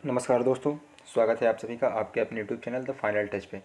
नमस्कार दोस्तों, स्वागत है आप सभी का आपके अपने YouTube channel the final touch पे।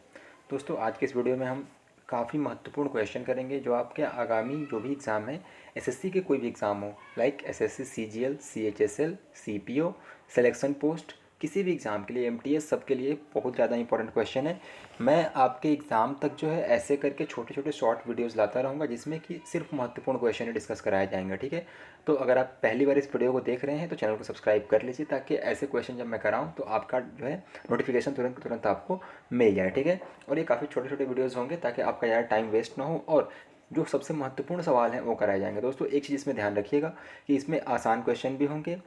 दोस्तों, आज के इस वीडियो में हम काफ़ी महत्वपूर्ण क्वेश्चन करेंगे जो आपके आगामी जो भी एग्ज़ाम है, एसएससी के कोई भी एग्ज़ाम हो, like SSC CGL, CHSL, CPO, selection post, किसी भी एग्ज़ाम के लिए, एमटीएस, सबके लिए बहुत ज़्यादा इंपॉर्टेंट क्वेश्चन है। मैं आपके एग्ज़ाम तक जो है ऐसे करके छोटे छोटे शॉर्ट वीडियोज़ लाता रहूँगा जिसमें कि सिर्फ महत्वपूर्ण क्वेश्चन ही डिस्कस कराए जाएंगे। ठीक है, तो अगर आप पहली बार इस वीडियो को देख रहे हैं तो चैनल को सब्सक्राइब कर लीजिए ताकि ऐसे क्वेश्चन जब मैं कराऊँ तो आपका जो है नोटिफिकेशन तुरंत तुरंत आपको मिल जाए। ठीक है, और ये काफ़ी छोटे छोटे वीडियोज़ होंगे ताकि आपका ज़्यादा टाइम वेस्ट ना हो और जो सबसे महत्वपूर्ण सवाल हैं वो कराए जाएंगे। दोस्तों, एक चीज़ इसमें ध्यान रखिएगा कि इसमें आसान क्वेश्चन भी होंगे,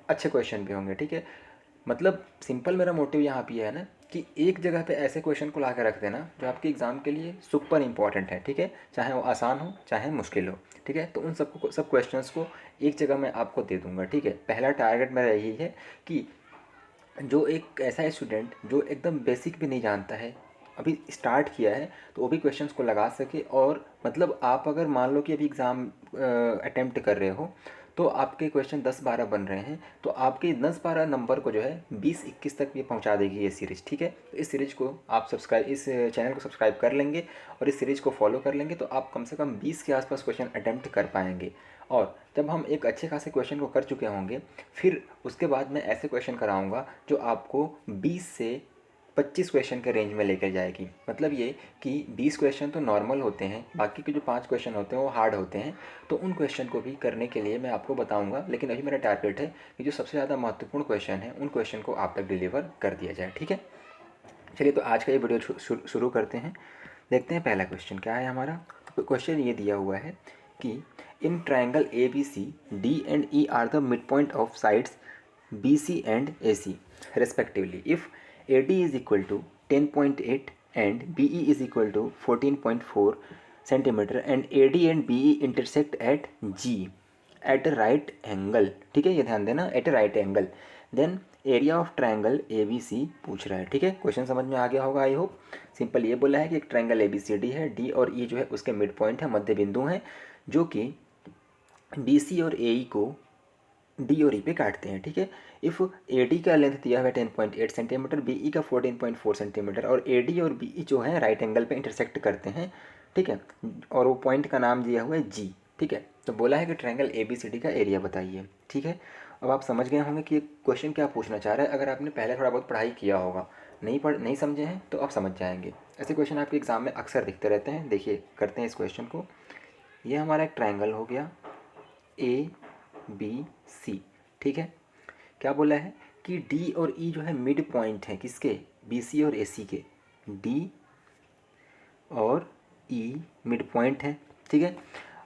अच्छे क्वेश्चन भी होंगे। ठीक है, मतलब सिंपल मेरा मोटिव यहाँ पे है ना कि एक जगह पे ऐसे क्वेश्चन को ला कर रख देना जो आपके एग्ज़ाम के लिए सुपर इंपॉर्टेंट है। ठीक है, चाहे वो आसान हो चाहे मुश्किल हो। ठीक है, तो उन सब क्वेश्चंस को एक जगह मैं आपको दे दूँगा। ठीक है, पहला टारगेट मेरा यही है कि जो एक ऐसा स्टूडेंट जो एकदम बेसिक भी नहीं जानता है, अभी स्टार्ट किया है, तो वो भी क्वेश्चंस को लगा सके। और मतलब आप अगर मान लो कि अभी एग्ज़ाम अटेम्प्ट कर रहे हो तो आपके क्वेश्चन 10-12 बन रहे हैं, तो आपके 10-12 नंबर को जो है 20-21 तक ये पहुंचा देगी ये सीरीज़। ठीक है, तो इस सीरीज़ को आप इस चैनल को सब्सक्राइब कर लेंगे और इस सीरीज़ को फॉलो कर लेंगे तो आप कम से कम 20 के आसपास क्वेश्चन अटेम्प्ट कर पाएंगे। और जब हम एक अच्छे खासे क्वेश्चन को कर चुके होंगे, फिर उसके बाद मैं ऐसे क्वेश्चन कराऊंगा जो आपको 20 से 25 क्वेश्चन के रेंज में लेकर जाएगी। मतलब ये कि 20 क्वेश्चन तो नॉर्मल होते हैं, बाकी के जो 5 क्वेश्चन होते हैं वो हार्ड होते हैं। तो उन क्वेश्चन को भी करने के लिए मैं आपको बताऊंगा, लेकिन अभी मेरा टारगेट है कि जो सबसे ज़्यादा महत्वपूर्ण क्वेश्चन है उन क्वेश्चन को आप तक डिलीवर कर दिया जाए। ठीक है, चलिए तो आज का ये वीडियो शुरू करते हैं। देखते हैं पहला क्वेश्चन क्या है हमारा। तो क्वेश्चन ये दिया हुआ है कि in triangle A B C D and E are the mid point of sides B C and A C respectively if A D is equal to 10.8 and B E is equal to 14.4 centimetre and A D and B E intersect at G at a right angle. ठीक है, ये ध्यान देना, at a right angle, then area of triangle A B C पूछ रहा है। ठीक है, क्वेश्चन समझ में आ गया होगा आई होप। सिंपल ये बोला है कि एक triangle A B C D है, डी और ई जो है उसके मिड पॉइंट है, मध्य बिंदु हैं, जो कि बी सी और ए ई को डी और ई पे काटते हैं। ठीक है, इफ़ ए डी का लेंथ दिया हुआ है 10.8 सेंटीमीटर, बी ई का 14.4 सेंटीमीटर और ए डी और बी ई जो है राइट एंगल पे इंटरसेक्ट करते हैं। ठीक है, और वो पॉइंट का नाम दिया हुआ है जी। ठीक है, तो बोला है कि triangle A B C D का एरिया बताइए। ठीक है, अब आप समझ गए होंगे कि ये क्वेश्चन क्या पूछना चाह रहा है। अगर आपने पहले थोड़ा बहुत पढ़ाई किया होगा, नहीं समझे हैं तो आप समझ जाएंगे। ऐसे क्वेश्चन आपके एग्ज़ाम में अक्सर दिखते रहते हैं। देखिए, करते हैं इस क्वेश्चन को। ये हमारा एक ट्रायंगल हो गया ए बी सी। ठीक है, क्या बोला है कि डी और ई जो है मिड पॉइंट है किसके, बी सी और ए सी के। डी और ई मिड पॉइंट है। ठीक है,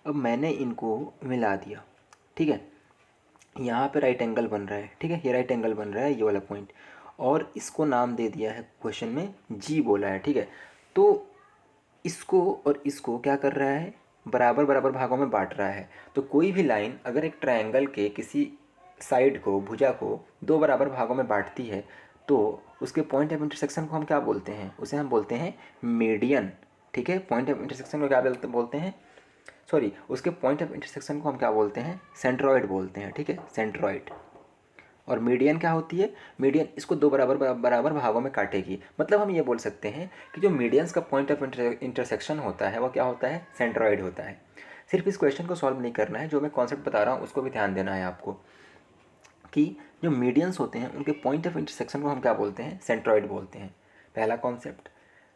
अब मैंने इनको मिला दिया। ठीक है, यहाँ पे राइट एंगल बन रहा है। ठीक है, ये राइट एंगल बन रहा है, ये वाला पॉइंट, और इसको नाम दे दिया है क्वेश्चन में जी बोला है। ठीक है, तो इसको और इसको क्या कर रहा है, बराबर बराबर भागों में बांट रहा है। तो कोई भी लाइन अगर एक ट्रायंगल के किसी साइड को, भुजा को दो बराबर भागों में बांटती है तो उसके पॉइंट ऑफ इंटरसेक्शन को हम क्या बोलते हैं, उसे हम बोलते हैं मीडियन। ठीक है, पॉइंट ऑफ इंटरसेक्शन को क्या बोलते हैं, सॉरी, उसके पॉइंट ऑफ इंटरसेक्शन को हम क्या बोलते हैं, सेंट्रॉइड बोलते हैं। ठीक है, सेंट्रॉइड। और मीडियन क्या होती है, मीडियन इसको दो बराबर बराबर भागों में काटेगी। मतलब हम ये बोल सकते हैं कि जो मीडियंस का पॉइंट ऑफ इंटरसेक्शन होता है वो क्या होता है, सेंट्रॉइड होता है। सिर्फ इस क्वेश्चन को सॉल्व नहीं करना है, जो मैं कॉन्सेप्ट बता रहा हूँ उसको भी ध्यान देना है आपको कि जो मीडियंस होते हैं उनके पॉइंट ऑफ इंटरसेक्शन को हम क्या बोलते हैं, सेंट्रॉइड बोलते हैं। पहला कॉन्सेप्ट।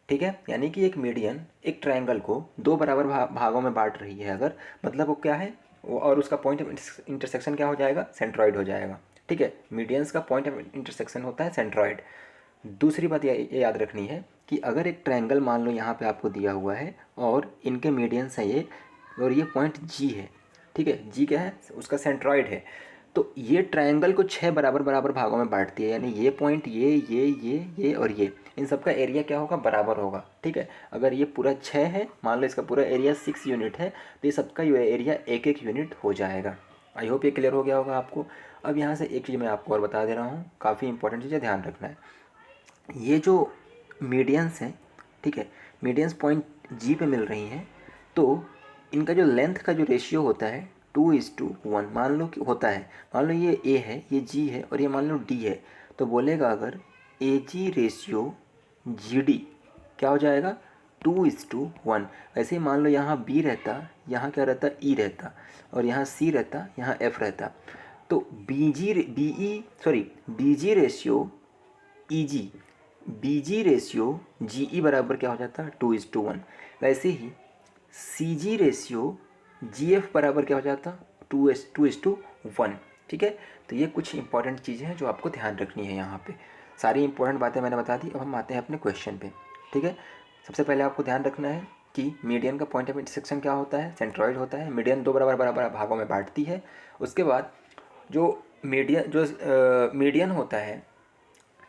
ठीक है, यानी कि एक मीडियन एक ट्रायंगल को दो बराबर भागों में बांट रही है अगर, मतलब वो क्या है और उसका पॉइंट ऑफ इंटरसेक्शन क्या हो जाएगा, सेंट्रॉइड हो जाएगा। ठीक है, मीडियंस का पॉइंट ऑफ इंटरसेक्शन होता है सेंट्रॉइड। दूसरी बात ये याद रखनी है कि अगर एक ट्रायंगल मान लो यहाँ पे आपको दिया हुआ है और इनके मीडियंस है ये, और ये पॉइंट जी है। ठीक है, जी क्या है, उसका सेंट्रॉइड है। तो ये ट्रायंगल को 6 बराबर बराबर भागों में बांटती है, यानी ये पॉइंट, ये और ये, इन सब का एरिया क्या होगा, बराबर होगा। ठीक है, अगर ये पूरा 6 है, मान लो इसका पूरा एरिया 6 यूनिट है, तो ये सबका एरिया एक एक यूनिट हो जाएगा। आई होप ये क्लियर हो गया होगा आपको। अब यहाँ से एक चीज़ मैं आपको और बता दे रहा हूँ, काफ़ी इंपॉर्टेंट चीज़ है, ध्यान रखना है। ये जो मीडियंस हैं, ठीक है, मीडियंस पॉइंट जी पे मिल रही हैं, तो इनका जो लेंथ का जो रेशियो होता है 2:1 मान लो कि होता है। मान लो ये ए है, ये जी है और ये मान लो डी है, तो बोलेगा अगर AG रेशियो GD क्या हो जाएगा 2:1। वैसे ही मान लो यहाँ B रहता, यहाँ क्या रहता E रहता, और यहाँ C रहता, यहाँ F रहता, तो BG ratio EG BG ratio GE बराबर क्या हो जाता 2:1। वैसे ही CG रेशियो GF बराबर क्या हो जाता 2:1। ठीक है, तो ये कुछ इंपॉर्टेंट चीज़ें हैं जो आपको ध्यान रखनी है यहाँ पे। सारी इंपॉर्टेंट बातें मैंने बता दी। अब हम आते हैं अपने क्वेश्चन पे। ठीक है, सबसे पहले आपको ध्यान रखना है कि मीडियन का पॉइंट ऑफ इंटरसेक्शन क्या होता है, सेंट्रॉइड होता है। मीडियन दो बराबर बराबर भागों में बांटती है। उसके बाद जो मीडियन होता है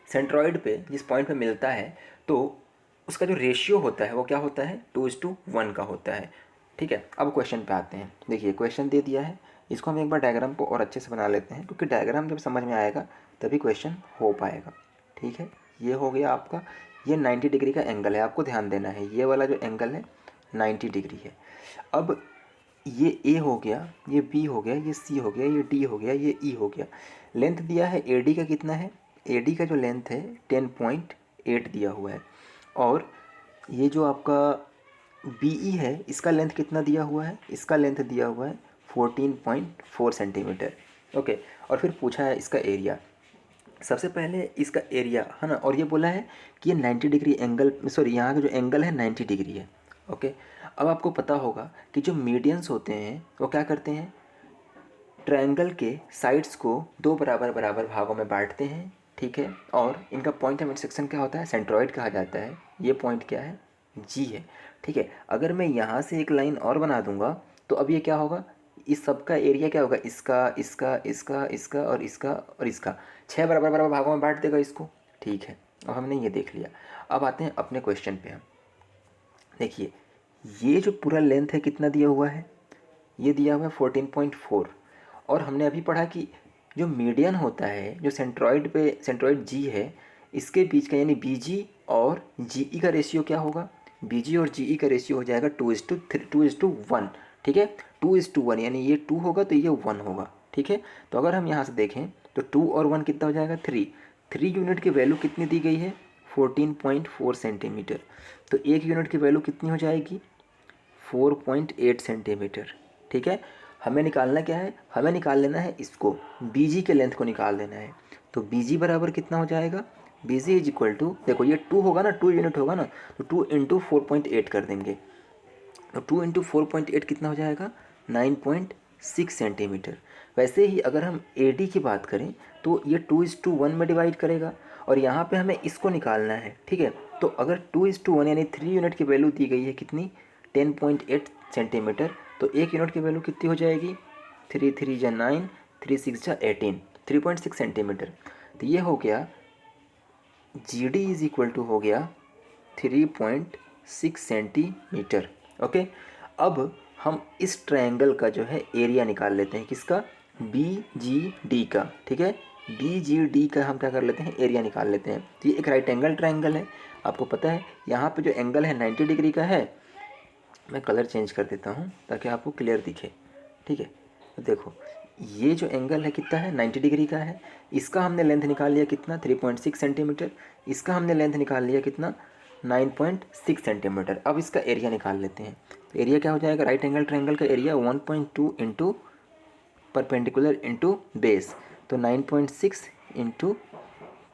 सेंट्रॉइड पे जिस पॉइंट पे मिलता है, तो उसका जो रेशियो होता है वो क्या होता है 2:1 का होता है। ठीक है, अब क्वेश्चन पे आते हैं। देखिए क्वेश्चन दे दिया है, इसको हम एक बार डायग्राम को और अच्छे से बना लेते हैं, क्योंकि डायग्राम जब समझ में आएगा तभी क्वेश्चन हो पाएगा। ठीक है, ये हो गया आपका, ये 90 डिग्री का एंगल है, आपको ध्यान देना है। ये वाला जो एंगल है 90 डिग्री है। अब ये A हो गया, ये B हो गया, ये C हो गया, ये D हो गया, ये E हो गया। लेंथ दिया है AD का कितना है, AD का जो लेंथ है 10.8 दिया हुआ है। और ये जो आपका BE है इसका लेंथ कितना दिया हुआ है, इसका लेंथ दिया हुआ है 14.4 सेंटीमीटर। ओके, और फिर पूछा है इसका एरिया। सबसे पहले इसका एरिया है ना, और ये बोला है कि ये 90 डिग्री एंगल, सॉरी यहाँ का जो एंगल है 90 डिग्री है। ओके, अब आपको पता होगा कि जो मीडियंस होते हैं वो क्या करते हैं, ट्रायंगल के साइड्स को दो बराबर बराबर भागों में बांटते हैं। ठीक है, और इनका पॉइंट ऑफ इंटरसेक्शन क्या होता है, सेंट्रॉइड कहा जाता है। ये पॉइंट क्या है, G है। ठीक है, अगर मैं यहाँ से एक लाइन और बना दूंगा तो अब ये क्या होगा, इस सब का एरिया क्या होगा, इसका इसका इसका इसका और इसका और इसका, 6 बराबर बराबर भागों में बांट देगा इसको। ठीक है, अब हमने ये देख लिया। अब आते हैं अपने क्वेश्चन पे। हम देखिए ये जो पूरा लेंथ है कितना दिया हुआ है, ये दिया हुआ है 14.4। और हमने अभी पढ़ा कि जो मीडियन होता है, जो सेंट्रॉइड G है, इसके बीच का यानी BG और GE का रेशियो क्या होगा, BG और GE का रेशियो हो जाएगा 2:1। ठीक है, 2:1 यानी ये 2 होगा तो ये 1 होगा। ठीक है, तो अगर हम यहाँ से देखें तो 2 और 1 कितना हो जाएगा 3। 3 यूनिट की वैल्यू कितनी दी गई है 14.4 सेंटीमीटर। तो 1 यूनिट की वैल्यू कितनी हो जाएगी 4.8 सेंटीमीटर। ठीक है, हमें निकालना क्या है, हमें निकाल लेना है इसको, BG के लेंथ को निकाल देना है। तो BG बराबर कितना हो जाएगा, BG इज इक्वल टू, देखो ये 2 होगा ना, 2 यूनिट होगा ना, तो 2 इंटू 4.8 कर देंगे। तो 2 इंटू 4.8 कितना हो जाएगा 9.6 सेंटीमीटर। वैसे ही अगर हम AD की बात करें तो ये 2:1 में डिवाइड करेगा, और यहाँ पे हमें इसको निकालना है। ठीक है, तो अगर 2:1 यानी 3 यूनिट की वैल्यू दी गई है कितनी 10.8 सेंटीमीटर, तो 1 यूनिट की वैल्यू कितनी हो जाएगी 3 3 जा 9, 3 6 जा 18, 3.6 सेंटीमीटर। तो ये हो गया GD इज इक्वल टू हो गया 3.6 सेंटीमीटर। ओके, अब हम इस ट्रायंगल का जो है एरिया निकाल लेते हैं, किसका BGD का। ठीक है, BGD का हम क्या कर लेते हैं, एरिया निकाल लेते हैं। तो ये एक राइट एंगल ट्रायंगल है, आपको पता है यहाँ पे जो एंगल है 90 डिग्री का है। मैं कलर चेंज कर देता हूँ ताकि आपको क्लियर दिखे। ठीक है, तो देखो ये जो एंगल है कितना है 90 डिग्री का है। इसका हमने लेंथ निकाल लिया कितना 3.6 सेंटीमीटर, इसका हमने लेंथ निकाल लिया कितना 9.6 सेंटीमीटर। अब इसका एरिया निकाल लेते हैं। तो एरिया क्या हो जाएगा, राइट एंगल ट्रायंगल का area 1.2 into perpendicular into base, तो 9.6 इंटू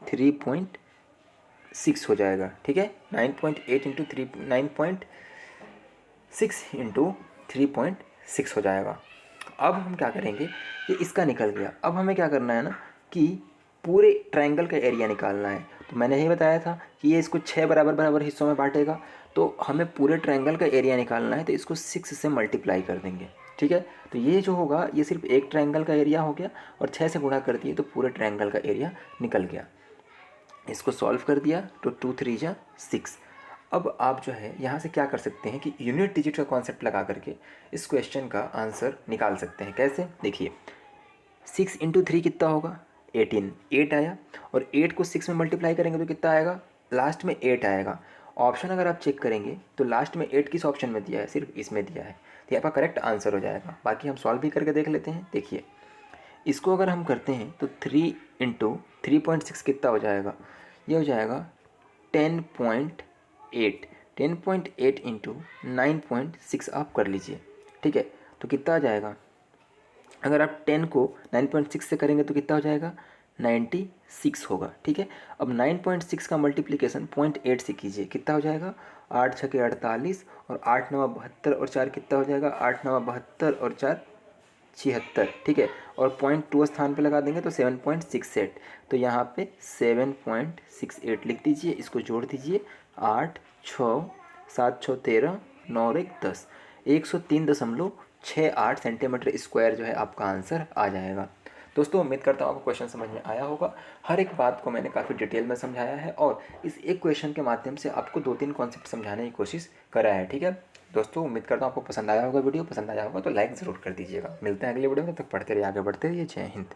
3.6 हो जाएगा। ठीक है, 9.8 इंटू 9.6 इंटू 3.6 हो जाएगा। अब हम क्या करेंगे, ये इसका निकल गया। अब हमें क्या करना है ना कि पूरे ट्रायंगल का एरिया निकालना है। तो मैंने यही बताया था कि ये इसको 6 बराबर बराबर हिस्सों में बांटेगा, तो हमें पूरे ट्रायंगल का एरिया निकालना है, तो इसको 6 से मल्टीप्लाई कर देंगे। ठीक है, तो ये जो होगा ये सिर्फ एक ट्रायंगल का एरिया हो गया, और 6 से गुणा कर दिए तो पूरे ट्रायंगल का एरिया निकल गया। इसको सॉल्व कर दिया तो 2 3 जा 6। अब आप जो है यहाँ से क्या कर सकते हैं कि यूनिट डिजिट का कॉन्सेप्ट लगा करके इस क्वेश्चन का आंसर निकाल सकते हैं। कैसे, देखिए 6 इंटू 3 कितना होगा 18, 8 आया, और 8 को 6 में मल्टीप्लाई करेंगे तो कितना आएगा, लास्ट में 8 आएगा। ऑप्शन अगर आप चेक करेंगे तो लास्ट में 8 किस ऑप्शन में दिया है, सिर्फ इसमें दिया है, तो आपका करेक्ट आंसर हो जाएगा। बाकी हम सॉल्व भी करके देख लेते हैं। देखिए इसको अगर हम करते हैं तो 3 इंटू 3.6 कितना हो जाएगा, ये हो जाएगा 10.8। 10.8 इंटू 9.6 आप कर लीजिए, ठीक है। तो कितना आ जाएगा, अगर आप 10 को 9.6 से करेंगे तो कितना हो जाएगा, 96 होगा, ठीक है। अब 9.6 का मल्टीप्लिकेशन 0.8 से कीजिए, कितना हो जाएगा, 8 छके 48 और 8 नवा 72 और 4 कितना हो जाएगा, 8 नवा 72 और 4 76, ठीक है। और 0.2 स्थान पे लगा देंगे तो 7.68, तो यहाँ पे 7.68 लिख दीजिए, इसको जोड़ दीजिए, 8 6 7 6 13 9 और 1 10, 103.68 सेंटीमीटर स्क्वायर जो है आपका आंसर आ जाएगा। दोस्तों उम्मीद करता हूँ आपको क्वेश्चन समझ में आया होगा। हर एक बात को मैंने काफ़ी डिटेल में समझाया है और इस एक क्वेश्चन के माध्यम से आपको 2-3 कॉन्सेप्ट समझाने की कोशिश करा है, ठीक है। दोस्तों उम्मीद करता हूँ आपको पसंद आया होगा, वीडियो पसंद आया होगा तो लाइक ज़रूर कर दीजिएगा। मिलते हैं अगले वीडियो में, तब तक पढ़ते रहिए, आगे बढ़ते रहिए। जय हिंद।